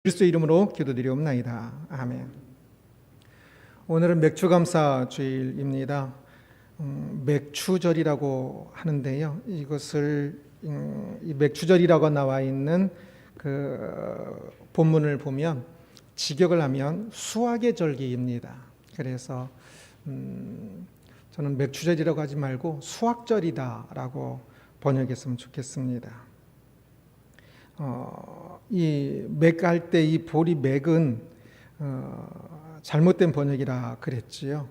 그리스도 이름으로 기도드리옵나이다. 아멘. 오늘은 맥추감사 주일입니다. 맥추절이라고 하는데요. 이것을 이 맥추절이라고 나와 있는 그 본문을 보면 직역을 하면 수확의 절기입니다. 그래서 저는 맥추절이라고 하지 말고 수확절이다라고 번역했으면 좋겠습니다. 이 맥할 때 이 보리 맥은 잘못된 번역이라 그랬지요.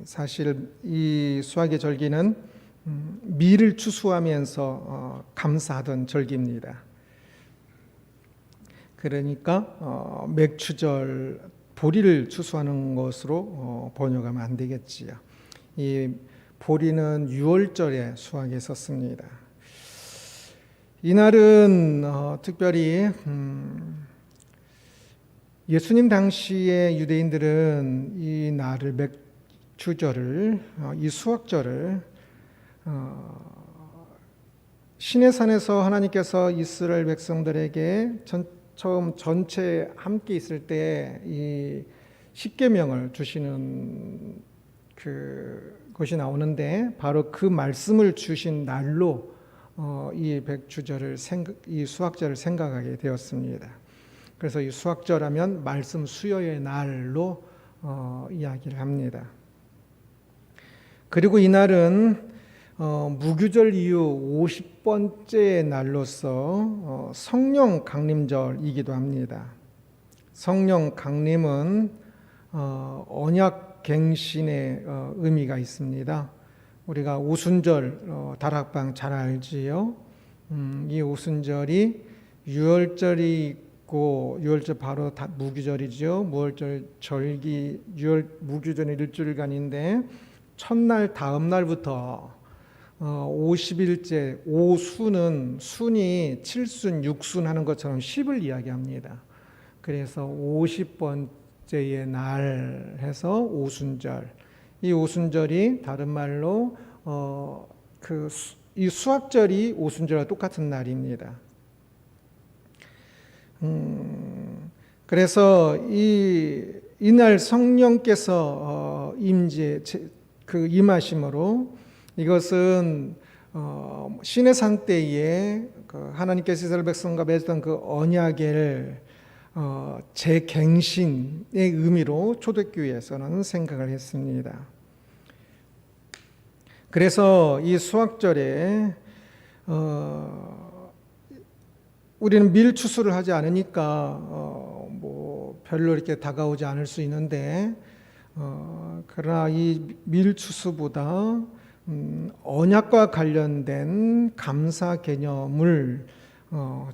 사실 이 수확의 절기는 밀을 추수하면서 감사하던 절기입니다. 그러니까 맥추절 보리를 추수하는 것으로 번역하면 안 되겠지요. 이 보리는 유월절에 수확했었습니다. 이날은 특별히 예수님 당시의 유대인들은 이 날을 맥추절을 이 수확절을 시내산에서 하나님께서 이스라엘 백성들에게 처음 전체 함께 있을 때 이 십계명을 주시는 그것이 나오는데 바로 그 말씀을 주신 날로 이 백추절을 이 수확절을 생각하게 되었습니다. 그래서 이 수확절하면 말씀 수요의 날로 이야기를 합니다. 그리고 이날은 무교절 이후 50번째 날로서 성령 강림절이기도 합니다. 성령 강림은 언약 갱신의 의미가 있습니다. 우리가 오순절 다락방 잘 알지요. 이 오순절이 유월절이 있고 유월절 바로 무교절이죠. 무월절 절기 무교절이 일주일간인데 첫날 다음 날부터 50일째 오순은 순이 7순 6순 하는 것처럼 10을 이야기합니다. 그래서 50번째의 날 해서 오순절. 이 오순절이 다른 말로 이 수확절이 오순절과 똑같은 날입니다. 그래서 이날 성령께서 임하심으로 이것은 시내산 때에 하나님께서 이스라엘 백성과 맺었던 그 언약을 재갱신의 의미로 초대교회에서는 생각을 했습니다. 그래서 이 수확절에 우리는 밀 추수를 하지 않으니까 별로 이렇게 다가오지 않을 수 있는데 그러나 이 밀 추수보다 언약과 관련된 감사 개념을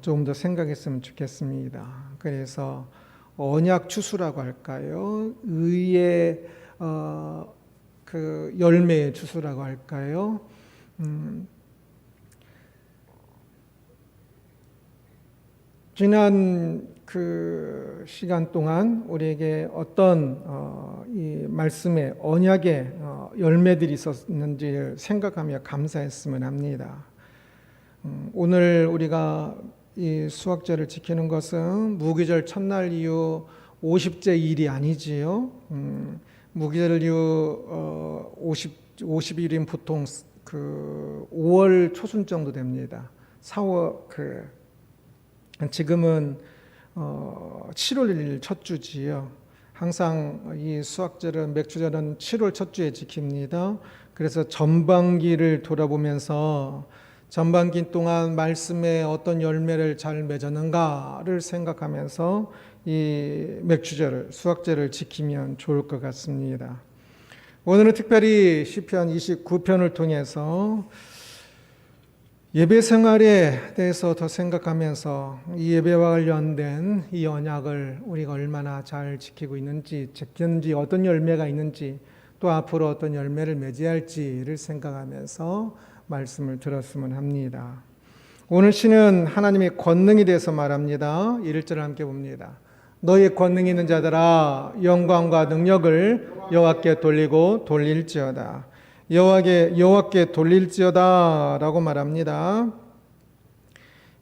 조금 더 생각했으면 좋겠습니다. 그래서 언약 추수라고 할까요? 의의 그 열매의 추수라고 할까요? 지난 그 시간 동안 우리에게 어떤 이 말씀의 언약의 열매들이 있었는지를 생각하며 감사했으면 합니다. 오늘 우리가 이 수확절을 지키는 것은 무교절 첫날 이후 50째 일이 아니지요. 무교절 이후 50일이면 보통 그 5월 초순 정도 됩니다. 4월 지금은 7월 1일 첫 주지요. 항상 이 수확절은 맥추절은 7월 첫 주에 지킵니다. 그래서 전반기를 돌아보면서 전반기 동안 말씀에 어떤 열매를 잘 맺었는가를 생각하면서 이 맥추절을 수확절을 지키면 좋을 것 같습니다. 오늘은 특별히 시편 29편을 통해서 예배 생활에 대해서 더 생각하면서 이 예배와 관련된 이 언약을 우리가 얼마나 잘 지키고 있는지, 어떤 열매가 있는지, 또 앞으로 어떤 열매를 맺어야 할지를 생각하면서 말씀을 들었으면 합니다. 오늘 시는 하나님의 권능에 대해서 말합니다. 1절을 함께 봅니다. 너의 권능 있는 자들아 영광과 능력을 여호와께 돌리고 돌릴지어다. 여호와께 돌릴지어다라고 말합니다.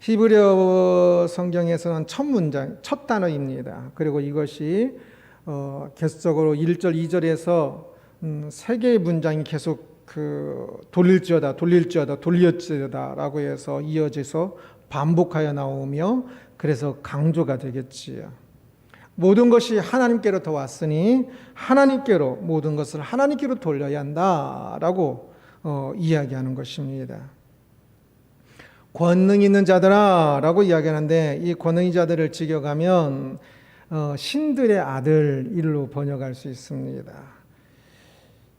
히브리어 성경에서는 첫 문장, 첫 단어입니다. 그리고 이것이 계속적으로 1절, 2절에서 세 개의 문장이 계속 돌릴지어다, 돌릴지어다, 돌릴지어다라고 해서 이어져서 반복하여 나오며 그래서 강조가 되겠지요. 모든 것이 하나님께로 더 왔으니 하나님께로 모든 것을 하나님께로 돌려야 한다라고 이야기하는 것입니다. 권능 있는 자들아 라고 이야기하는데 이 권능 있는 자들을 직역하면 신들의 아들 일로 번역할 수 있습니다.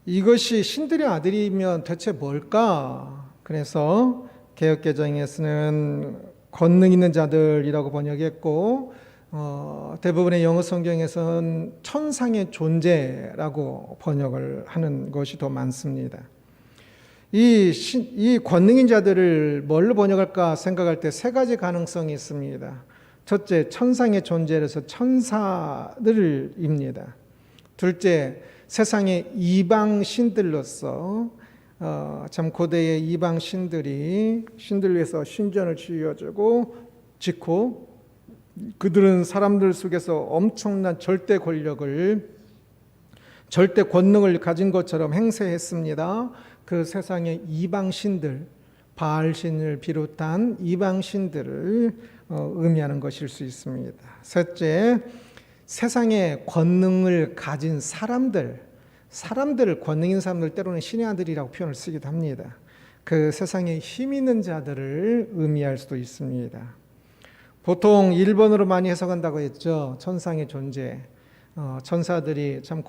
이것이 신들의 아들이면 대체 뭘까? 그래서 개역개정에서는 권능 있는 자들이라고 번역했고 대부분의 영어 성경에서는 천상의 존재라고 번역을 하는 것이 더 많습니다. 이 권능인 자들을 뭘로 번역할까 생각할 때 세 가지 가능성이 있습니다. 첫째, 천상의 존재로서 천사들입니다. 둘째, 세상의 이방 신들로서 참 고대의 이방 신들이 신들 위해서 신전을 짓고 그들은 사람들 속에서 엄청난 절대 권력을 절대 권능을 가진 것처럼 행세했습니다. 그 세상의 이방 신들, 바알 신을 비롯한 이방 신들을 의미하는 것일 수 있습니다. 셋째, 세상의 권능을 가진 사람들을 권능 있는 사람들 때로는 신의 아들이라고 표현을 쓰기도 합니다. 그 세상에 힘 있는 자들을 의미할 수도 있습니다. 보통 1번으로 많이 해석한다고 했죠. 천상의 존재, 천사들이 참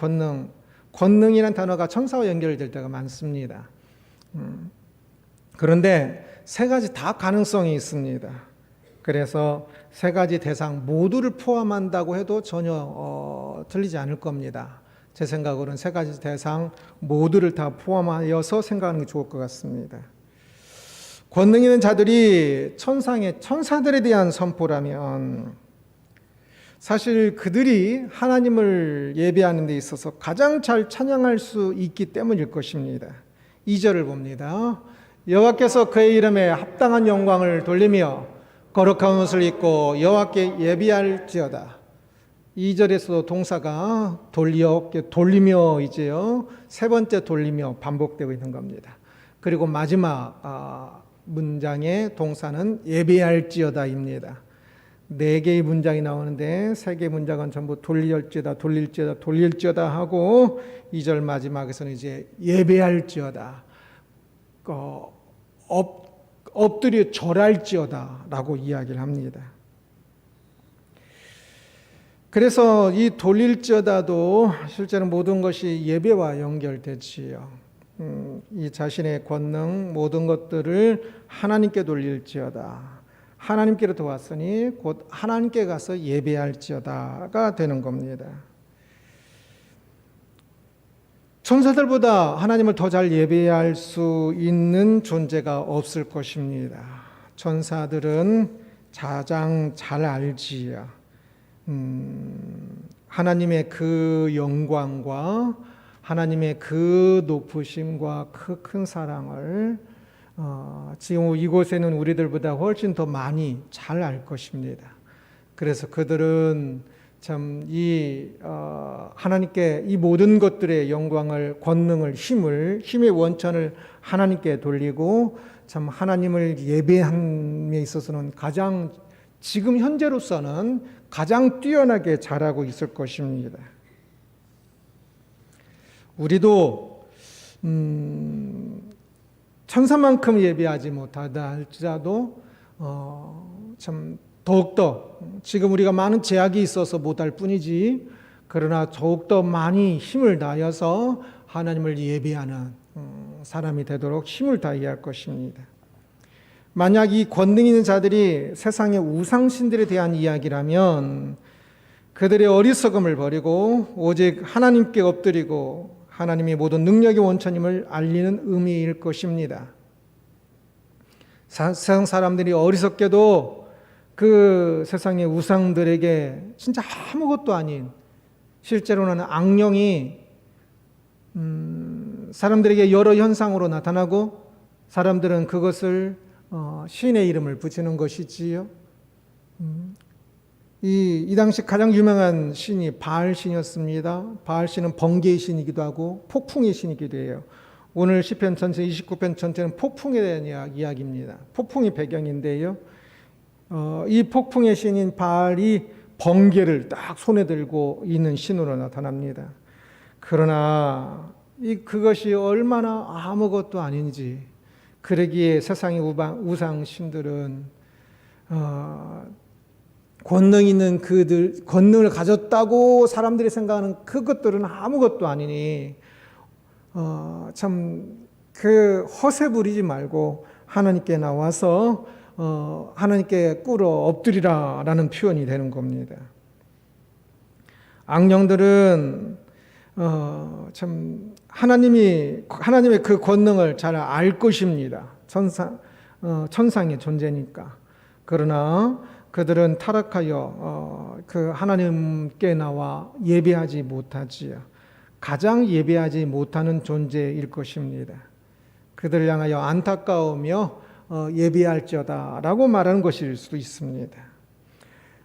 권능이라는 단어가 천사와 연결될 때가 많습니다. 그런데 세 가지 다 가능성이 있습니다. 그래서 세 가지 대상 모두를 포함한다고 해도 전혀 틀리지 않을 겁니다. 제 생각으로는 세 가지 대상 모두를 다 포함하여서 생각하는 게 좋을 것 같습니다. 권능 있는 자들이 천사들에 대한 선포라면 사실 그들이 하나님을 예배하는 데 있어서 가장 잘 찬양할 수 있기 때문일 것입니다. 2절을 봅니다. 여호와께서 그의 이름에 합당한 영광을 돌리며 거룩한 옷을 입고 여호와께 예비할지어다. 2절에서도 동사가 돌리며 이제요. 세 번째 돌리며 반복되고 있는 겁니다. 그리고 마지막 문장의 동사는 예배할지어다입니다. 4개의 문장이 나오는데 3개의 문장은 전부 돌릴지어다 하고 2절 마지막에서는 이제 예배할지어다, 엎드려 절할지어다 라고 이야기를 합니다. 그래서 이 돌릴지어다도 실제로 모든 것이 예배와 연결되지요. 이 자신의 권능 모든 것들을 하나님께 돌릴지어다. 하나님께로 도왔으니 곧 하나님께 가서 예배할지어다가 되는 겁니다. 천사들보다 하나님을 더 잘 예배할 수 있는 존재가 없을 것입니다. 천사들은 가장 잘 알지요. 하나님의 그 영광과 하나님의 그 높으심과 그 큰 사랑을 지금 이곳에는 우리들보다 훨씬 더 많이 잘 알 것입니다. 그래서 그들은 참 하나님께 이 모든 것들의 영광을, 권능을, 힘의 원천을 하나님께 돌리고 참 하나님을 예배함에 있어서는 가장 지금 현재로서는 가장 뛰어나게 잘하고 있을 것입니다. 우리도 천사만큼 예배하지 못하다 할지라도 참 더욱더 지금 우리가 많은 제약이 있어서 못할 뿐이지 그러나 더욱더 많이 힘을 다해서 하나님을 예배하는 사람이 되도록 힘을 다해야 할 것입니다. 만약 이 권능 있는 자들이 세상의 우상신들에 대한 이야기라면 그들의 어리석음을 버리고 오직 하나님께 엎드리고 하나님이 모든 능력의 원천임을 알리는 의미일 것입니다. 세상 사람들이 어리석게도 그 세상의 우상들에게 진짜 아무것도 아닌 실제로는 악령이 사람들에게 여러 현상으로 나타나고 사람들은 그것을 신의 이름을 붙이는 것이지요. 이 당시 가장 유명한 신이 바알 신이었습니다. 바알 신은 번개의 신이기도 하고 폭풍의 신이기도 해요. 오늘 시편 전체 29편 전체는 폭풍에 대한 이야기입니다. 폭풍이 배경인데요. 이 폭풍의 신인 바알이 번개를 딱 손에 들고 있는 신으로 나타납니다. 그러나 그것이 얼마나 아무것도 아닌지, 그러기에 세상의 우상 신들은 권능 있는 권능을 가졌다고 사람들이 생각하는 그것들은 아무것도 아니니 참 그 허세 부리지 말고 하나님께 나와서 하나님께 꿇어 엎드리라라는 표현이 되는 겁니다. 악령들은 참 하나님의 그 권능을 잘 알 것입니다. 천상의 존재니까. 그러나 그들은 타락하여 그 하나님께 나와 예배하지 못하지요. 가장 예배하지 못하는 존재일 것입니다. 그들을 향하여 안타까우며 예배할지어다라고 말하는 것일 수도 있습니다.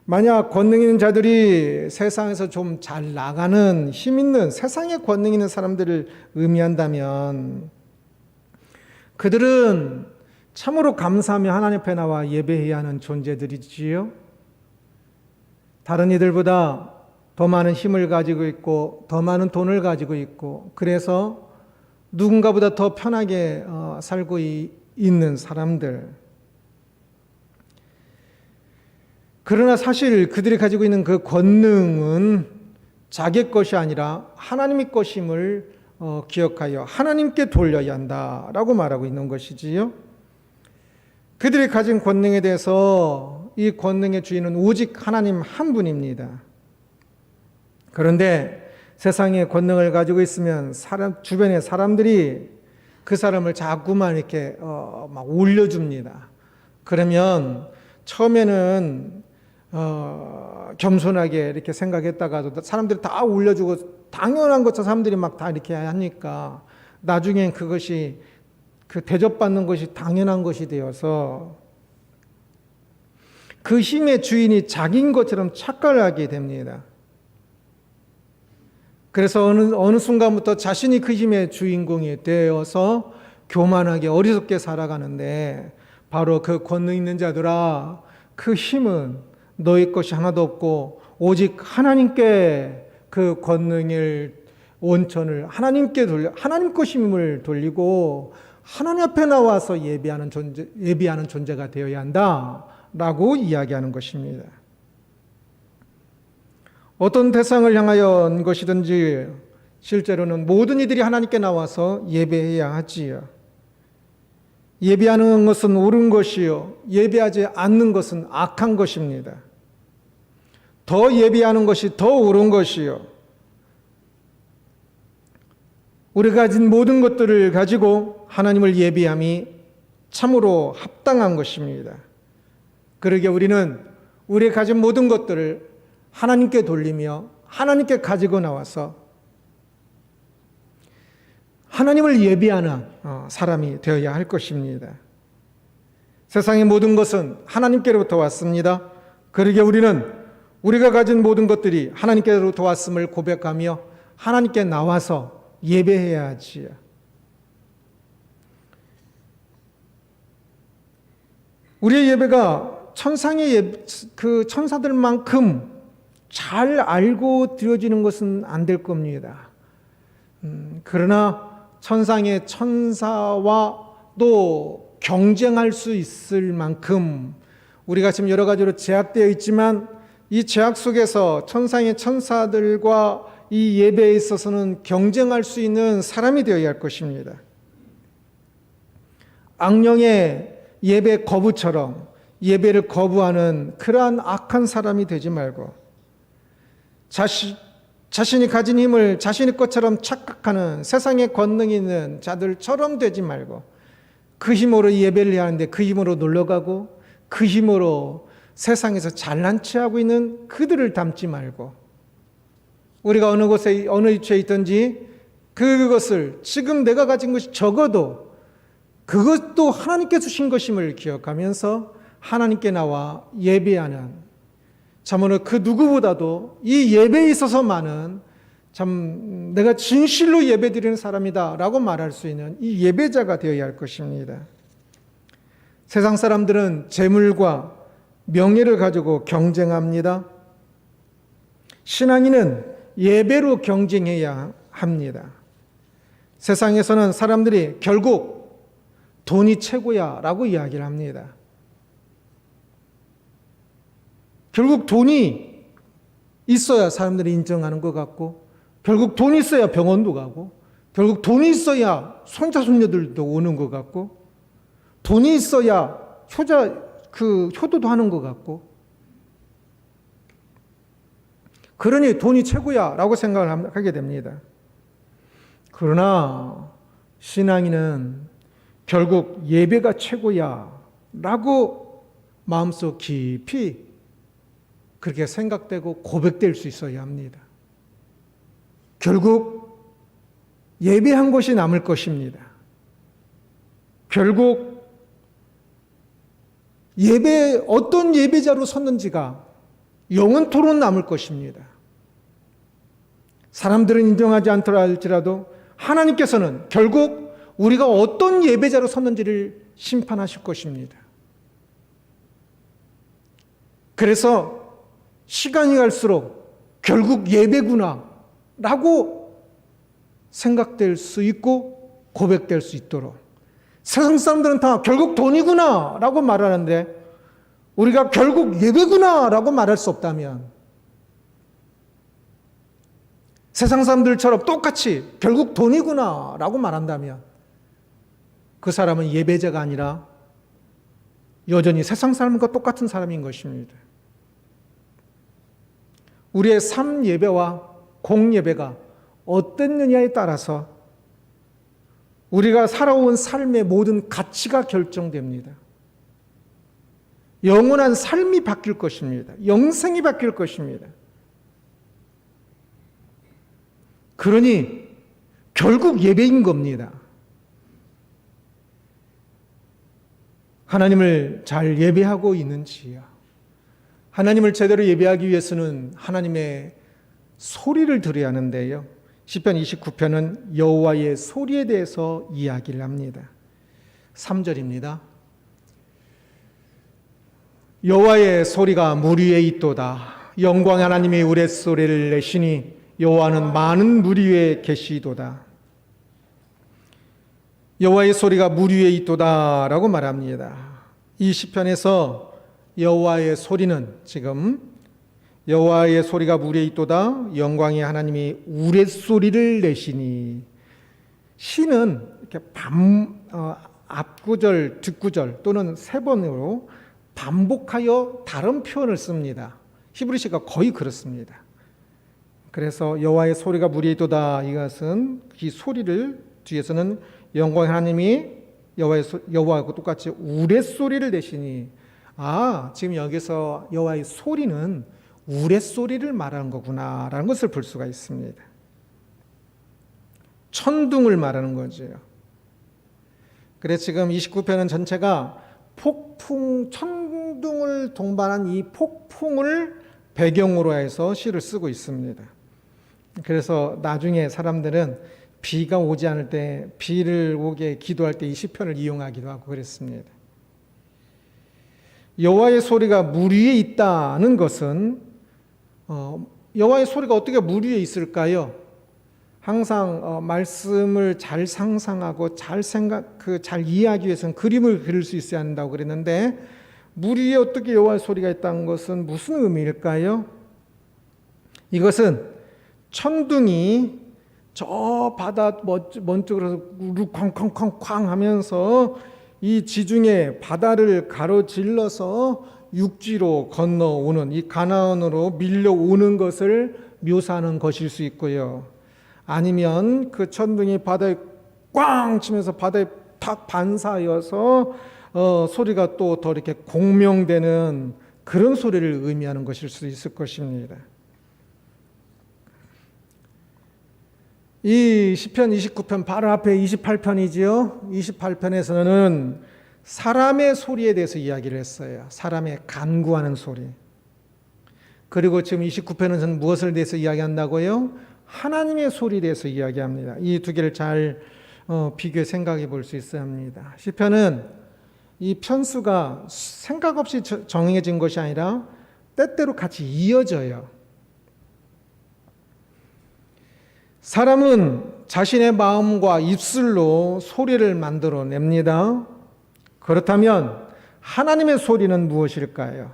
만약 권능 있는 자들이 세상에서 좀 잘 나가는 힘 있는 세상에 권능 있는 사람들을 의미한다면 그들은 참으로 감사하며 하나님 앞에 나와 예배해야 하는 존재들이지요. 다른 이들보다 더 많은 힘을 가지고 있고 더 많은 돈을 가지고 있고 그래서 누군가보다 더 편하게 살고 있는 사람들. 그러나 사실 그들이 가지고 있는 그 권능은 자기 것이 아니라 하나님의 것임을 기억하여 하나님께 돌려야 한다라고 말하고 있는 것이지요. 그들이 가진 권능에 대해서 이 권능의 주인은 오직 하나님 한 분입니다. 그런데 세상에 권능을 가지고 있으면 주변의 사람들이 그 사람을 자꾸만 이렇게 막 올려줍니다. 그러면 처음에는 겸손하게 이렇게 생각했다가도 사람들이 다 올려주고 당연한 것처럼 사람들이 막 다 이렇게 하니까 나중엔 그것이 그 대접받는 것이 당연한 것이 되어서 그 힘의 주인이 자기인 것처럼 착각을 하게 됩니다. 그래서 어느 순간부터 자신이 그 힘의 주인공이 되어서 교만하게 어리석게 살아가는데 바로 그 권능 있는 자들아 그 힘은 너희 것이 하나도 없고 오직 하나님께 그 권능의 원천을 하나님 것임을 돌리고 하나님 앞에 나와서 예배하는 존재가 되어야 한다라고 이야기하는 것입니다. 어떤 대상을 향하여 것이든지 실제로는 모든 이들이 하나님께 나와서 예배해야 하지요. 예배하는 것은 옳은 것이요 예배하지 않는 것은 악한 것입니다. 더 예배하는 것이 더 옳은 것이요 우리가 가진 모든 것들을 가지고 하나님을 예배함이 참으로 합당한 것입니다. 그러기에 우리는 우리가 가진 모든 것들을 하나님께 돌리며 하나님께 가지고 나와서 하나님을 예배하는 사람이 되어야 할 것입니다. 세상의 모든 것은 하나님께로부터 왔습니다. 그러기에 우리는 우리가 가진 모든 것들이 하나님께로부터 왔음을 고백하며 하나님께 나와서 예배해야 하지요. 우리의 예배가 그 천사들만큼 잘 알고 드려지는 것은 안 될 겁니다. 그러나 천상의 천사와도 경쟁할 수 있을 만큼 우리가 지금 여러 가지로 제약되어 있지만 이 제약 속에서 천상의 천사들과 이 예배에 있어서는 경쟁할 수 있는 사람이 되어야 할 것입니다. 악령의 예배 거부처럼 예배를 거부하는 그러한 악한 사람이 되지 말고 자신이 가진 힘을 자신의 것처럼 착각하는 세상에 권능 있는 자들처럼 되지 말고 그 힘으로 예배를 해야 하는데 그 힘으로 놀러가고 그 힘으로 세상에서 잘난 체하고 있는 그들을 닮지 말고 우리가 어느 곳에 어느 위치에 있든지 그것을 지금 내가 가진 것이 적어도 그것도 하나님께 주신 것임을 기억하면서 하나님께 나와 예배하는, 참으로 그 누구보다도 이 예배에 있어서만은 참 내가 진실로 예배드리는 사람이다 라고 말할 수 있는 이 예배자가 되어야 할 것입니다. 세상 사람들은 재물과 명예를 가지고 경쟁합니다. 신앙인은 예배로 경쟁해야 합니다. 세상에서는 사람들이 결국 돈이 최고야 라고 이야기를 합니다. 결국 돈이 있어야 사람들이 인정하는 것 같고, 결국 돈이 있어야 병원도 가고, 결국 돈이 있어야 손자 손녀들도 오는 것 같고, 돈이 있어야 효도도 하는 것 같고, 그러니 돈이 최고야 라고 생각을 하게 됩니다. 그러나 신앙인은 결국 예배가 최고야 라고 마음속 깊이 그렇게 생각되고 고백될 수 있어야 합니다. 결국 예배한 것이 남을 것입니다. 결국 어떤 예배자로 섰는지가 영원토록 남을 것입니다. 사람들은 인정하지 않더라 할지라도 하나님께서는 결국 우리가 어떤 예배자로 섰는지를 심판하실 것입니다. 그래서 시간이 갈수록 결국 예배구나 라고 생각될 수 있고 고백될 수 있도록, 세상 사람들은 다 결국 돈이구나 라고 말하는데 우리가 결국 예배구나 라고 말할 수 없다면, 세상 사람들처럼 똑같이 결국 돈이구나 라고 말한다면 그 사람은 예배자가 아니라 여전히 세상 사람과 똑같은 사람인 것입니다. 우리의 삶 예배와 공 예배가 어땠느냐에 따라서 우리가 살아온 삶의 모든 가치가 결정됩니다. 영원한 삶이 바뀔 것입니다. 영생이 바뀔 것입니다. 그러니 결국 예배인 겁니다. 하나님을 잘 예배하고 있는지요? 하나님을 제대로 예배하기 위해서는 하나님의 소리를 들어야 하는데요. 시편 29편은 여호와의 소리에 대해서 이야기를 합니다. 3절입니다. 여호와의 소리가 물 위에 있도다. 영광의 하나님이 우레소리를 내시니 여호와는 많은 물 위에 계시도다. 여호와의 소리가 물 위에 있도다 라고 말합니다. 이 시편에서 여호와의 소리는 지금 여호와의 소리가 물 위에 있도다. 영광의 하나님이 우레소리를 내시니, 시는 이렇게 앞구절, 뒷구절 또는 세 번으로 반복하여 다른 표현을 씁니다. 히브리시가 거의 그렇습니다. 그래서 여호와의 소리가 물 위에 있도다, 이것은 이 소리를 뒤에서는 영광의 하나님이 여호와하고 똑같이 우레소리를 내시니, 지금 여기서 여호와의 소리는 우레소리를 말하는 거구나 라는 것을 볼 수가 있습니다. 천둥을 말하는 거죠. 그래서 지금 29편은 전체가 천둥을 동반한 이 폭풍을 배경으로 해서 시를 쓰고 있습니다. 그래서 나중에 사람들은 비가 오지 않을 때, 비를 오게 기도할 때 이 시편을 이용하기도 하고 그랬습니다. 여호와의 소리가 물 위에 있다는 것은 여호와의 소리가 어떻게 물 위에 있을까요? 항상 말씀을 잘 상상하고 잘 이해하기 위해서는 그림을 그릴 수 있어야 한다고 그랬는데, 물 위에 어떻게 여호와의 소리가 있다는 것은 무슨 의미일까요? 이것은 천둥이 저 바다 먼쪽으로 쾅쾅쾅쾅 하면서 이 지중해 바다를 가로질러서 육지로 건너오는, 이 가나안으로 밀려오는 것을 묘사하는 것일 수 있고요. 아니면 그 천둥이 바다에 꽝 치면서 바다에 탁 반사하여서 소리가 또 더 이렇게 공명되는 그런 소리를 의미하는 것일 수 있을 것입니다. 이 시편 29편 바로 앞에 28편이지요. 28편에서는 사람의 소리에 대해서 이야기를 했어요. 사람의 간구하는 소리. 그리고 지금 29편에서는 무엇을 대해서 이야기한다고요? 하나님의 소리에 대해서 이야기합니다. 이 두 개를 잘 비교해 생각해 볼 수 있어야 합니다. 시편은 이 편수가 생각 없이 정해진 것이 아니라 때때로 같이 이어져요. 사람은 자신의 마음과 입술로 소리를 만들어냅니다. 그렇다면 하나님의 소리는 무엇일까요?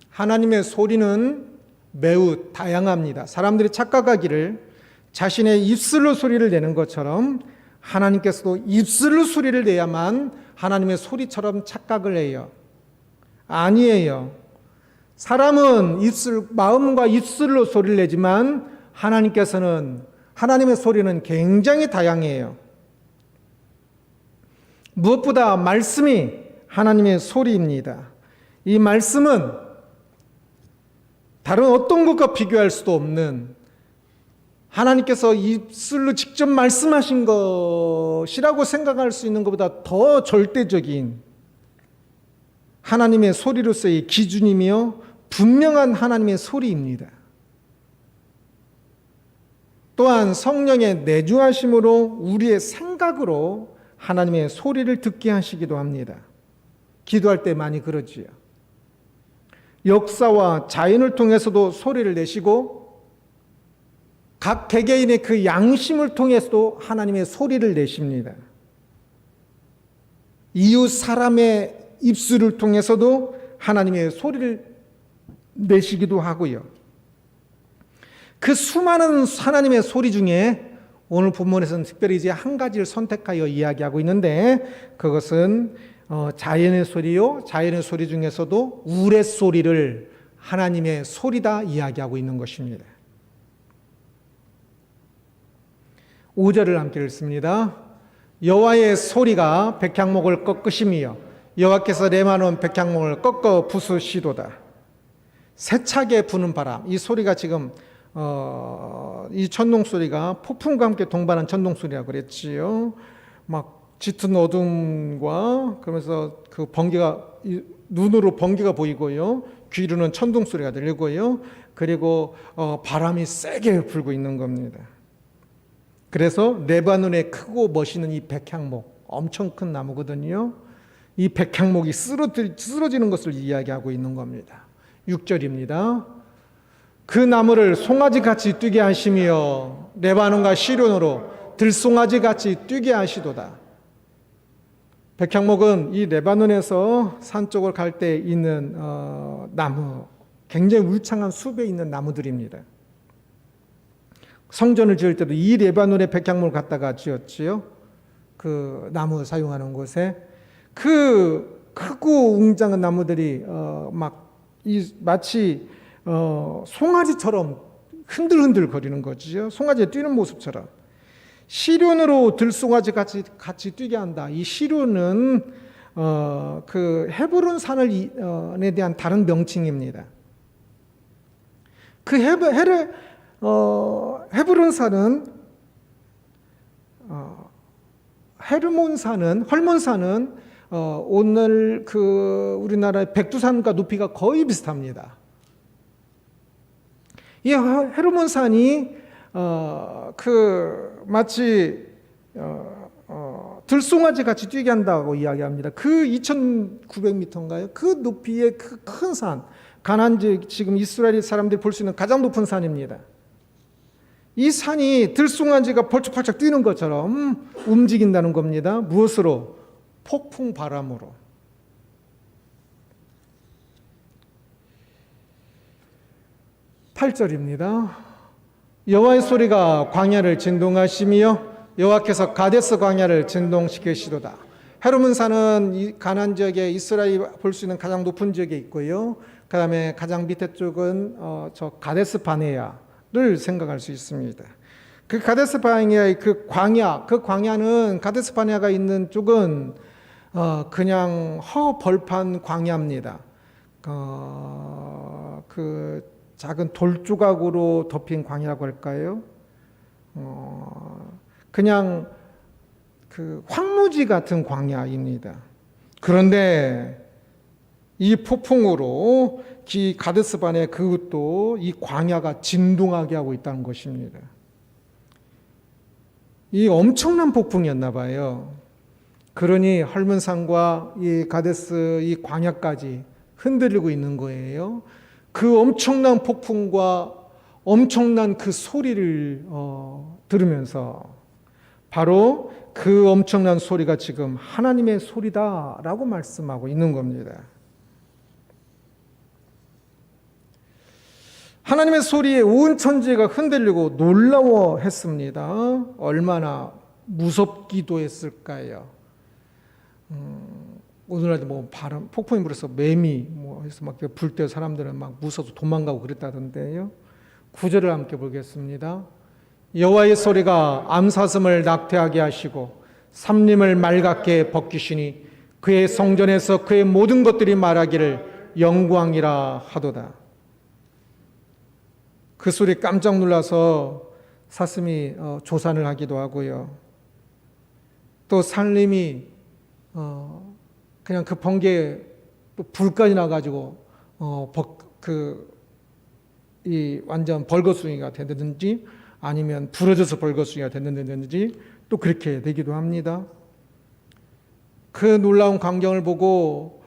하나님의 소리는 매우 다양합니다. 사람들이 착각하기를 자신의 입술로 소리를 내는 것처럼 하나님께서도 입술로 소리를 내야만 하나님의 소리처럼 착각을 해요. 아니에요. 사람은 마음과 입술로 소리를 내지만 하나님의 소리는 굉장히 다양해요. 무엇보다 말씀이 하나님의 소리입니다. 이 말씀은 다른 어떤 것과 비교할 수도 없는 하나님께서 입술로 직접 말씀하신 것이라고 생각할 수 있는 것보다 더 절대적인 하나님의 소리로서의 기준이며 분명한 하나님의 소리입니다. 또한 성령의 내주하심으로 우리의 생각으로 하나님의 소리를 듣게 하시기도 합니다. 기도할 때 많이 그러지요. 역사와 자연을 통해서도 소리를 내시고 각 개개인의 그 양심을 통해서도 하나님의 소리를 내십니다. 이웃 사람의 입술을 통해서도 하나님의 소리를 내시기도 하고요. 그 수많은 하나님의 소리 중에 오늘 본문에서는 특별히 이제 한 가지를 선택하여 이야기하고 있는데 그것은 자연의 소리요. 자연의 소리 중에서도 우레소리를 하나님의 소리다 이야기하고 있는 것입니다. 5절을 함께 읽습니다. 여호와의 소리가 백향목을 꺾으심이여 여호와께서 레바논 백향목을 꺾어 부수시도다. 세차게 부는 바람. 이 소리가 지금 이 천둥 소리가 폭풍과 함께 동반한 천둥 소리라고 그랬지요. 막 짙은 어둠과 그러면서 그 번개가 눈으로 번개가 보이고요. 귀로는 천둥 소리가 들리고요. 그리고 바람이 세게 불고 있는 겁니다. 그래서 레바논에 크고 멋있는 이 백향목, 엄청 큰 나무거든요. 이 백향목이 쓰러지는 것을 이야기하고 있는 겁니다. 6절입니다. 그 나무를 송아지같이 뛰게 하시며 레바논과 시론으로 들송아지같이 뛰게 하시도다. 백향목은 이 레바논에서 산 쪽을 갈 때 있는 나무, 굉장히 울창한 숲에 있는 나무들입니다. 성전을 지을 때도 이 레바논의 백향목을 갖다가 지었지요. 그 나무 사용하는 곳에 그 크고 웅장한 나무들이 마치 송아지처럼 흔들흔들 거리는 거지요. 송아지가 뛰는 모습처럼. 시륜으로 들송아지같이 뛰게 한다. 이 시륜은 그 헤브론 산에 대한 다른 명칭입니다. 그 헤브론 산은 헐몬산은 오늘 그 우리나라의 백두산과 높이가 거의 비슷합니다. 이 헤르몬산이 마치 들송아지 같이 뛰게 한다고 이야기합니다. 그 2,900m인가요? 그 높이의 그 큰 산, 지금 이스라엘 사람들이 볼 수 있는 가장 높은 산입니다. 이 산이 들송아지가 벌쩍벌쩍 뛰는 것처럼 움직인다는 겁니다. 무엇으로? 폭풍 바람으로. 8절입니다. 여호와의 소리가 광야를 진동하시며 여호와께서 가데스 광야를 진동시키시도다. 헤르몬산은 가나안 지역에 이스라엘이 볼 수 있는 가장 높은 지역에 있고요. 그 다음에 가장 밑에 쪽은 저 가데스 바네아를 생각할 수 있습니다. 그 가데스 바네아의 그 광야는 가데스 바네아가 있는 쪽은 그냥 허벌판 광야입니다. 그 작은 돌 조각으로 덮인 광야라고 할까요? 그냥 그 황무지 같은 광야입니다. 그런데 이 폭풍으로 이 가데스반의 그것도 이 광야가 진동하게 하고 있다는 것입니다. 이 엄청난 폭풍이었나 봐요. 그러니 헐문산과 이 가데스 이 광야까지 흔들리고 있는 거예요. 그 엄청난 폭풍과 엄청난 그 소리를 들으면서 바로 그 엄청난 소리가 지금 하나님의 소리다라고 말씀하고 있는 겁니다. 하나님의 소리에 온 천지가 흔들리고 놀라워했습니다. 얼마나 무섭기도 했을까요? 오늘날도 뭐 바람, 폭풍이 불어서 매미 해서 막 불 때 사람들은 막 무서워서 도망가고 그랬다던데요. 9절을 함께 보겠습니다. 여호와의 소리가 암사슴을 낙태하게 하시고 삼림을 맑게 벗기시니 그의 성전에서 그의 모든 것들이 말하기를 영광이라 하도다. 그 소리에 깜짝 놀라서 사슴이 조산을 하기도 하고요. 또 산림이 그냥 그 번개에 불까지 나가지고 이 완전 벌거숭이가 되든지 아니면 부러져서 벌거숭이가 되든지 또 그렇게 되기도 합니다. 그 놀라운 광경을 보고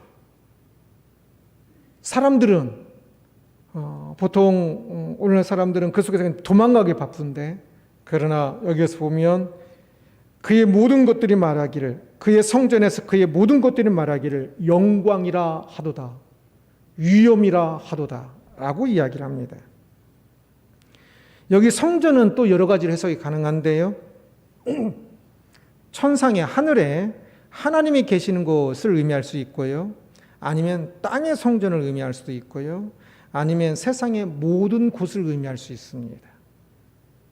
사람들은 보통 오늘날 사람들은 그 속에서 도망가기 바쁜데, 그러나 여기에서 보면 그의 모든 것들이 말하기를, 그의 성전에서 그의 모든 것들이 말하기를 영광이라 하도다, 위엄이라 하도다 라고 이야기를 합니다. 여기 성전은 또 여러 가지로 해석이 가능한데요, 천상의 하늘에 하나님이 계시는 곳을 의미할 수 있고요, 아니면 땅의 성전을 의미할 수도 있고요, 아니면 세상의 모든 곳을 의미할 수 있습니다.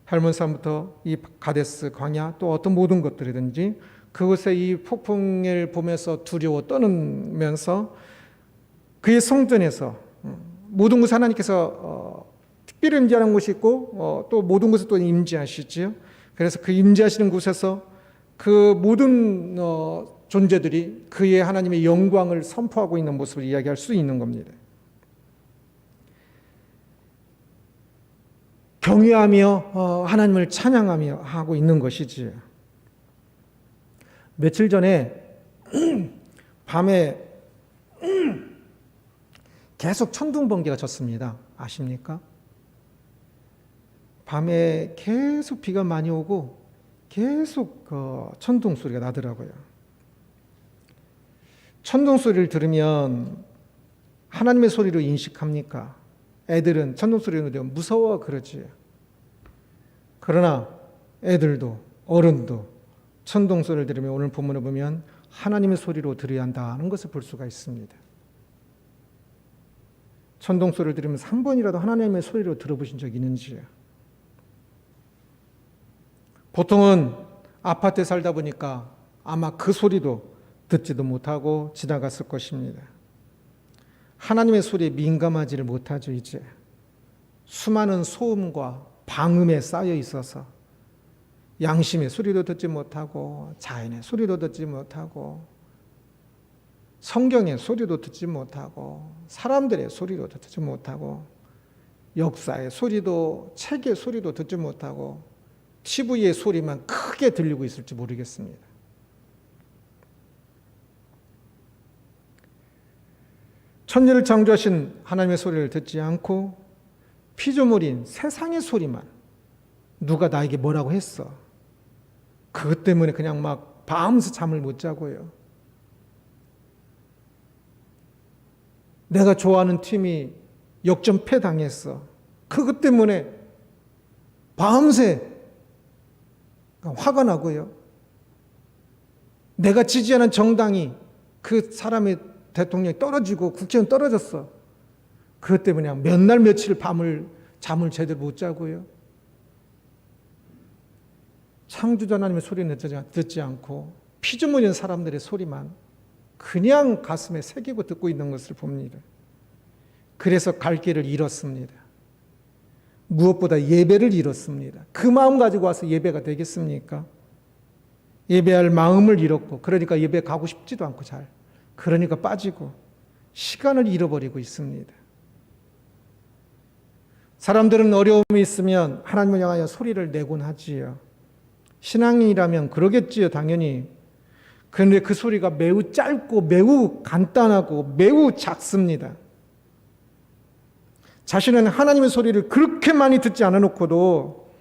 헐문산부터 이 가데스 광야 또 어떤 모든 것들이든지 그곳에 이 폭풍을 보면서 두려워 떠는면서 그의 성전에서 모든 곳에 하나님께서 특별히 임재하는 곳이 있고 또 모든 곳에 또 임재하시지요. 그래서 그 임재하시는 곳에서 그 모든 존재들이 그의 하나님의 영광을 선포하고 있는 모습을 이야기할 수 있는 겁니다. 경외하며 하나님을 찬양하며 하고 있는 것이지. 며칠 전에 밤에 계속 천둥번개가 쳤습니다. 아십니까? 밤에 계속 비가 많이 오고 계속 천둥 소리가 나더라고요. 천둥 소리를 들으면 하나님의 소리로 인식합니까? 애들은 천둥 소리를 들으면 무서워 그러지. 그러나 애들도 어른도 천둥 소리를 들으면 오늘 본문을 보면 하나님의 소리로 들어야 한다는 것을 볼 수가 있습니다. 천둥 소리를 들으면서 한 번이라도 하나님의 소리로 들어보신 적 있는지요? 보통은 아파트에 살다 보니까 아마 그 소리도 듣지도 못하고 지나갔을 것입니다. 하나님의 소리에 민감하지를 못하죠. 이제 수많은 소음과 방음에 쌓여 있어서 양심의 소리도 듣지 못하고 자연의 소리도 듣지 못하고 성경의 소리도 듣지 못하고 사람들의 소리도 듣지 못하고 역사의 소리도 책의 소리도 듣지 못하고 TV의 소리만 크게 들리고 있을지 모르겠습니다. 천지를 창조하신 하나님의 소리를 듣지 않고 피조물인 세상의 소리만, 누가 나에게 뭐라고 했어, 그것 때문에 그냥 막 밤새 잠을 못 자고요. 내가 좋아하는 팀이 역전패 당했어, 그것 때문에 밤새 화가 나고요. 내가 지지하는 정당이 그 사람의 대통령이 떨어지고 국회의원 떨어졌어, 그것 때문에 몇 날 며칠 잠을 제대로 못 자고요. 창조자 하나님의 소리는 듣지 않고 피조물인 사람들의 소리만 그냥 가슴에 새기고 듣고 있는 것을 봅니다. 그래서 갈 길을 잃었습니다. 무엇보다 예배를 잃었습니다. 그 마음 가지고 와서 예배가 되겠습니까? 예배할 마음을 잃었고, 그러니까 예배 가고 싶지도 않고 그러니까 빠지고 시간을 잃어버리고 있습니다. 사람들은 어려움이 있으면 하나님을 향하여 소리를 내곤 하지요. 신앙인이라면 그러겠지요, 당연히. 그런데 그 소리가 매우 짧고 매우 간단하고 매우 작습니다. 자신은 하나님의 소리를 그렇게 많이 듣지 않아 놓고도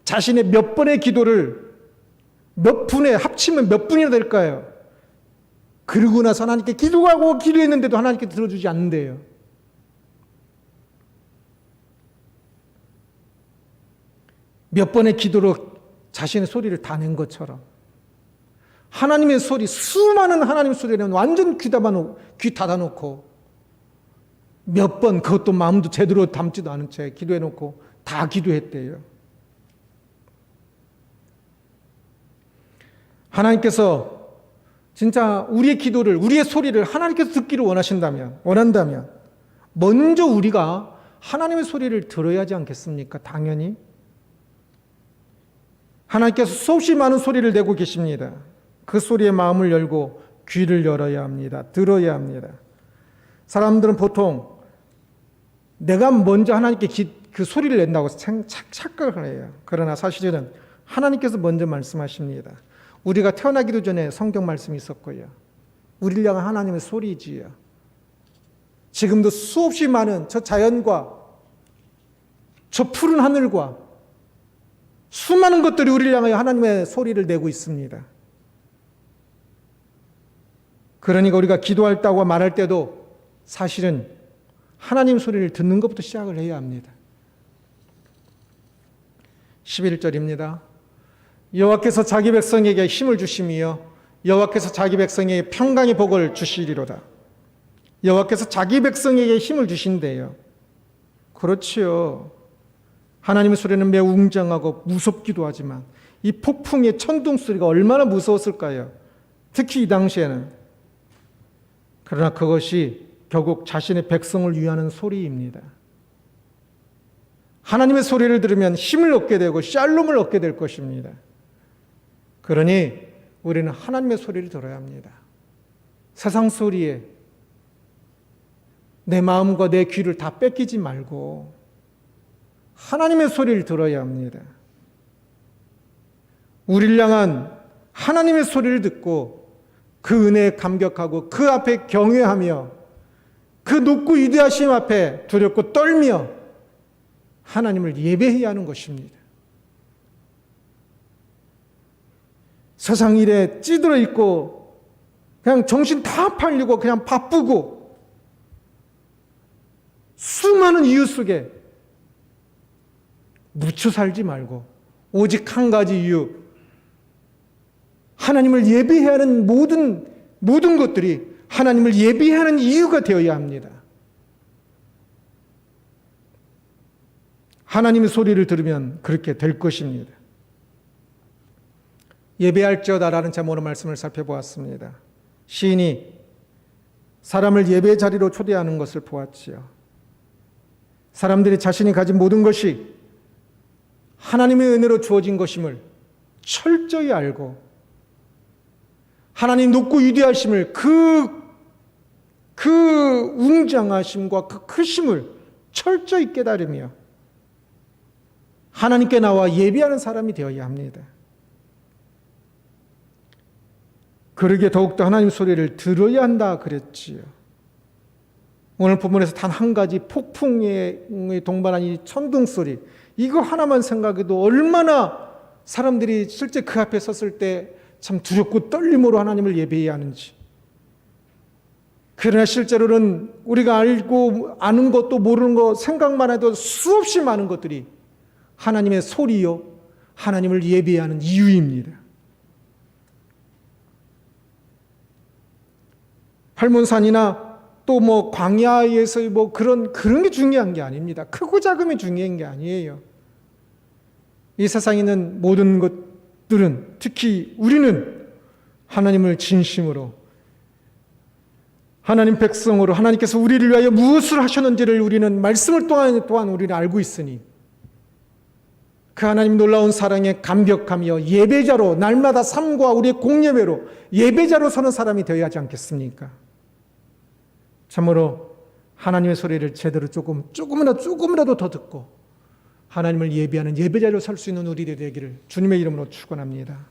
자신의 몇 번의 기도를 몇 분에 합치면 몇 분이나 될까요? 그러고 나서 하나님께 기도하고 기도했는데도 하나님께 들어주지 않는데요. 몇 번의 기도로 자신의 소리를 다 낸 것처럼 하나님의 소리, 수많은 하나님의 소리는 완전 귀 닫아놓고 몇 번 그것도 마음도 제대로 담지도 않은 채 기도해놓고 다 기도했대요. 하나님께서 진짜 우리의 기도를, 우리의 소리를 하나님께서 듣기를 원한다면 먼저 우리가 하나님의 소리를 들어야 하지 않겠습니까? 당연히. 하나님께서 수없이 많은 소리를 내고 계십니다. 그 소리에 마음을 열고 귀를 열어야 합니다. 들어야 합니다. 사람들은 보통 내가 먼저 하나님께 그 소리를 낸다고 착각을 해요. 그러나 사실은 하나님께서 먼저 말씀하십니다. 우리가 태어나기도 전에 성경 말씀이 있었고요. 우리를 향한 하나님의 소리지요. 지금도 수없이 많은 저 자연과 저 푸른 하늘과 수많은 것들이 우리를 향하여 하나님의 소리를 내고 있습니다. 그러니까 우리가 기도할 때와 말할 때도 사실은 하나님 소리를 듣는 것부터 시작을 해야 합니다. 11절입니다. 여호와께서 자기 백성에게 힘을 주심이요 여호와께서 자기 백성에게 평강의 복을 주시리로다. 여호와께서 자기 백성에게 힘을 주신대요. 그렇지요. 하나님의 소리는 매우 웅장하고 무섭기도 하지만 이 폭풍의 천둥 소리가 얼마나 무서웠을까요? 특히 이 당시에는. 그러나 그것이 결국 자신의 백성을 위하는 소리입니다. 하나님의 소리를 들으면 힘을 얻게 되고 샬롬을 얻게 될 것입니다. 그러니 우리는 하나님의 소리를 들어야 합니다. 세상 소리에 내 마음과 내 귀를 다 뺏기지 말고 하나님의 소리를 들어야 합니다. 우리를 향한 하나님의 소리를 듣고 그 은혜에 감격하고 그 앞에 경외하며 그 높고 위대하심 앞에 두렵고 떨며 하나님을 예배해야 하는 것입니다. 세상 일에 찌들어 있고 그냥 정신 다 팔리고 그냥 바쁘고 수많은 이유 속에 묻혀 살지 말고 오직 한 가지 이유, 하나님을 예배해야 하는 모든 것들이 하나님을 예배해야 하는 이유가 되어야 합니다. 하나님의 소리를 들으면 그렇게 될 것입니다. 예배할지어다라는 제목으로 말씀을 살펴보았습니다. 시인이 사람을 예배 자리로 초대하는 것을 보았지요. 사람들이 자신이 가진 모든 것이 하나님의 은혜로 주어진 것임을 철저히 알고 하나님 높고 위대하심을 그 웅장하심과 그 크심을 철저히 깨달으며 하나님께 나와 예배하는 사람이 되어야 합니다. 그러기에 더욱더 하나님 소리를 들어야 한다 그랬지요. 오늘 본문에서 단 한 가지 폭풍에 동반한 이 천둥 소리, 이거 하나만 생각해도 얼마나 사람들이 실제 그 앞에 섰을 때 참 두렵고 떨림으로 하나님을 예배해야 하는지. 그러나 실제로는 우리가 알고 아는 것도 모르는 것 생각만 해도 수없이 많은 것들이 하나님의 소리요, 하나님을 예배해야 하는 이유입니다. 팔문산이나 또 뭐 광야에서의 뭐 그런 게 중요한 게 아닙니다. 크고 작음이 중요한 게 아니에요. 이 세상에 있는 모든 것들은 특히 우리는 하나님을 진심으로 하나님 백성으로 하나님께서 우리를 위하여 무엇을 하셨는지를 우리는 말씀을 또한 우리는 알고 있으니 그 하나님 놀라운 사랑에 감격하며 예배자로 날마다 삶과 우리의 공예배로 예배자로 서는 사람이 되어야 하지 않겠습니까? 참으로 하나님의 소리를 제대로 조금이라도 더 듣고 하나님을 예배하는 예배자로 설 수 있는 우리들이 되기를 주님의 이름으로 축원합니다.